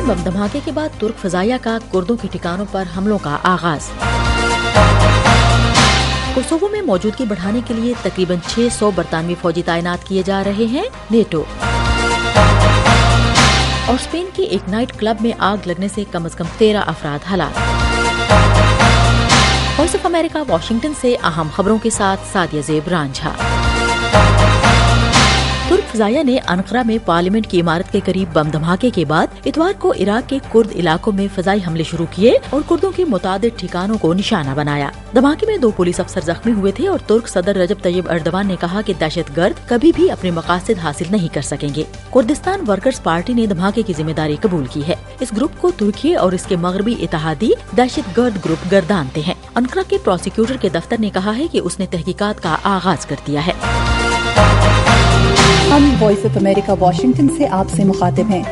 में बम धमाके के बाद तुर्क फजाइया का कुर्दों के ठिकानों पर हमलों का आगाज। कोसोवो में मौजूदगी बढ़ाने के लिए तकरीबन 600 बरतानवी फौजी तैनात किए जा रहे हैं नेटो। और स्पेन के एक नाइट क्लब में आग लगने से कम 13 अफराद हलाक। वॉइस ऑफ अमेरिका वाशिंगटन से अहम खबरों के साथ सादिया ज़ेब रांझा। तुर्क फजाइया ने अनकरा में पार्लियामेंट की इमारत के करीब बम धमाके के बाद इतवार को इराक के कुर्द इलाकों में फजाई हमले शुरू किए और कुर्दों के मुतादिद ठिकानों को निशाना बनाया। धमाके में 2 पुलिस अफसर जख्मी हुए थे और तुर्क सदर रजब तैयब अर्दवान ने कहा कि दहशतगर्द कभी भी अपने मकासद हासिल नहीं कर सकेंगे। कुर्दिस्तान वर्कर्स पार्टी ने धमाके की जिम्मेदारी कबूल की है। इस ग्रुप को तुर्की और इसके मगरबी इत्तेहादी दहशतगर्द ग्रुप गर्दानते हैं। अनकरा के प्रोसिक्यूटर के दफ्तर ने कहा है कि उसने तहकीकात का आगाज कर दिया है। हम वॉइस ऑफ अमेरिका वाशिंगटन से आपसे मुखातिब हैं।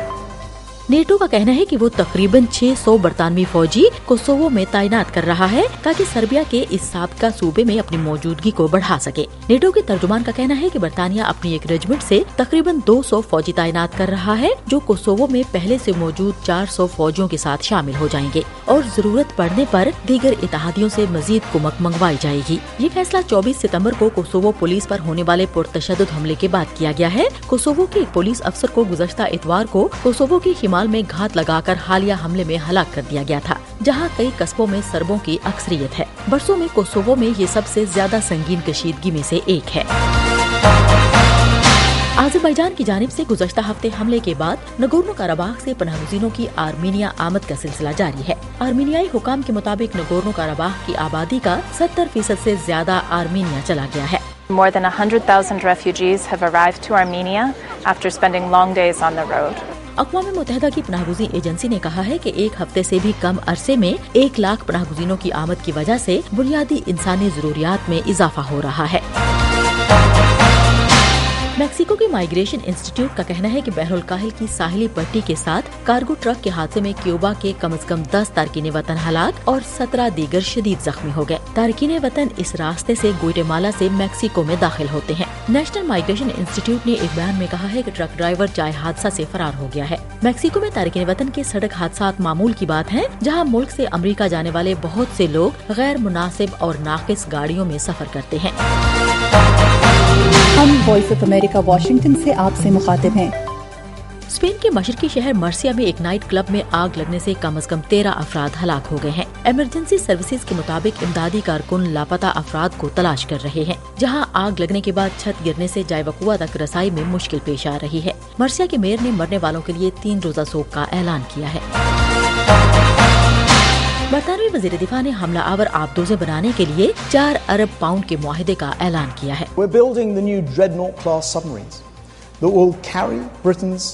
नेटो का कहना है कि वो तकरीबन 600 बरतानवी फौजी कोसोवो में तैनात कर रहा है ताकि सर्बिया के इस साबका सूबे में अपनी मौजूदगी को बढ़ा सके। नेटो के तर्जुमान का कहना है कि बरतानिया अपनी एक रेजिमेंट से तकरीबन 200 फौजी तैनात कर रहा है जो कोसोवो में पहले से मौजूद 400 फौजियों के साथ शामिल हो जाएंगे और जरूरत पड़ने पर दीगर इत्तेहादियों से मजीद कुमक मंगवाई जाएगी। ये फैसला 24 सितम्बर को कोसोवो पुलिस पर होने वाले पुरतशद्दुद हमले के बाद किया गया है। कोसोवो के एक पुलिस अफसर को गुज़श्ता इतवार को कोसोवो के हिमाल में घात लगाकर हालिया हमले में हलाक कर दिया गया था, जहां कई कस्बों में सर्बों की अक्सरियत है। बरसों में कोसोवो में ये सबसे ज्यादा संगीन कशीदगी में से एक है। अज़रबैजान की जानिब से गुज़श्ता हफ्ते हमले के बाद नगोर्नो कराबाख से पनाहगज़ीनों की आर्मीनिया आमद का सिलसिला जारी है। आर्मीनियाई हुकाम के मुताबिक नगोर्नो कराबाख की आबादी का 70% से ज्यादा आर्मीनिया चला गया है। More than 100,000 refugees have arrived to Armenia after spending long days on the road. अक़वाम मुत्तहिदा की पनाहगज़ी एजेंसी ने कहा है कि एक हफ्ते से भी कम अरसे में 1 लाख पनाहगज़ीनों की आमद की वजह से बुनियादी इंसानी ज़रूरियात में इजाफा हो रहा है। मैक्सिको के माइग्रेशन इंस्टीट्यूट का कहना है कि बहरुल काहिल की साहिली पट्टी के साथ कार्गो ट्रक के हादसे में क्यूबा के कम से कम 10 तारकीन वतन हलाक और 17 दीगर शदीद जख्मी हो गए। तारकीन वतन इस रास्ते से ग्वाटेमाला से मैक्सिको में दाखिल होते हैं। नेशनल माइग्रेशन इंस्टीट्यूट ने एक बयान में कहा है कि ट्रक ड्राइवर चाय हादसा से फरार हो गया है। मैक्सिको में तारकीन वतन के सड़क हादसात मामूल की बात है, जहाँ मुल्क से अमरीका जाने वाले बहुत से लोग गैर मुनासिब और नाकिस गाड़ियों में सफर करते हैं। हम वॉइस ऑफ अमेरिका वाशिंगटन से आपसे मुखातिब हैं। स्पेन के मशरकी शहर मर्सिया में एक नाइट क्लब में आग लगने से कम 13 अफराद हलाक हो गए हैं। इमरजेंसी सर्विसेज के मुताबिक इमदादी कारकुन लापता अफराद को तलाश कर रहे हैं, जहां आग लगने के बाद छत गिरने से जायवकुआ तक रसाई में मुश्किल पेश आ रही है। मर्सिया के मेयर ने मरने वालों के लिए 3 रोजा शोक का ऐलान किया है। बरतानवी वज़ीर दिफा ने हमला आवर आबदोज़ें बनाने के लिए 4 अरब पाउंड के मुआहिदे का ऐलान किया है। We're building the new Dreadnought class submarines that will carry Britain's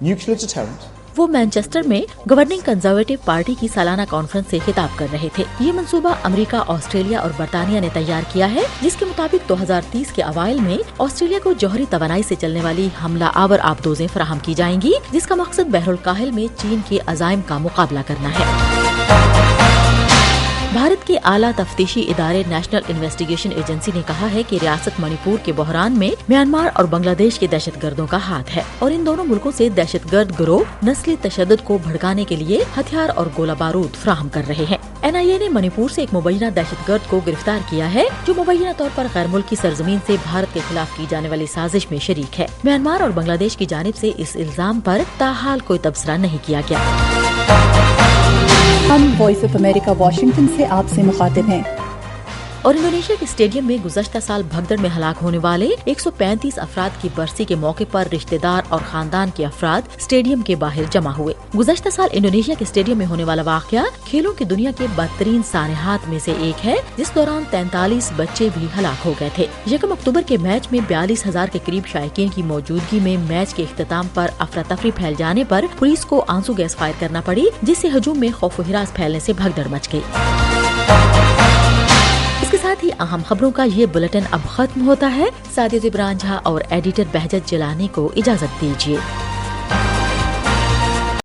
nuclear deterrent. वो मैनचेस्टर में गवर्निंग कंजर्वेटिव पार्टी की सालाना कॉन्फ्रेंस से खिताब कर रहे थे। ये मंसूबा अमेरिका, ऑस्ट्रेलिया और बरतानिया ने तैयार किया है, जिसके मुताबिक 2030 के अवाइल में ऑस्ट्रेलिया को जौहरी तवानाई से चलने वाली हमला आवर आबदोज़ें फराहम की जाएंगी, जिसका मकसद बहरुल काहिल में चीन के अज़ाइम का मुकाबला करना है। भारत के आला तफ्तीशी इदारे नेशनल इन्वेस्टिगेशन एजेंसी ने कहा है कि रियासत मणिपुर के बहरान में म्यांमार और बांग्लादेश के दहशतगर्दों का हाथ है और इन दोनों मुल्कों से दहशतगर्द गिरोह नस्ली तशद्दुद को भड़काने के लिए हथियार और गोला बारूद फराहम कर रहे हैं। NIA ने मणिपुर से एक मुबैना दहशतगर्द को गिरफ्तार किया है, जो मुबैना तौर पर गैर मुल्की सरजमीन से भारत के खिलाफ की जाने वाली साजिश में शरीक है। म्यांमार और बांग्लादेश की जानिब से इस इल्जाम पर ताहाल कोई तबसरा नहीं किया गया। हम वॉइस ऑफ अमेरिका वाशिंगटन से आपसे मुखातिब हैं। और इंडोनेशिया के स्टेडियम में गुज़श्ता साल भगदड़ में हलाक होने वाले 135 अफराद की बरसी के मौके पर रिश्तेदार और खानदान के अफराद स्टेडियम के बाहर जमा हुए। गुज़श्ता साल इंडोनेशिया के स्टेडियम में होने वाला वाक़या खेलों की दुनिया के बदतरीन सानहात में से एक है, जिस दौरान 43 बच्चे भी हलाक हो गए थे। 1 अक्टूबर के मैच में 42,000 के करीब शायकीन की मौजूदगी में मैच के इख्तिताम पर अफरा तफरी फैल जाने पर पुलिस को आंसू गैस फायर करना पड़ी, जिससे हजूम में खौफ व हिरास फैलने से भगदड़ मच गई। इसके साथ ही अहम खबरों का ये बुलेटिन अब खत्म होता है। सादिया ज़ेब रांझा और एडिटर बहजत जिलानी को इजाजत दीजिए।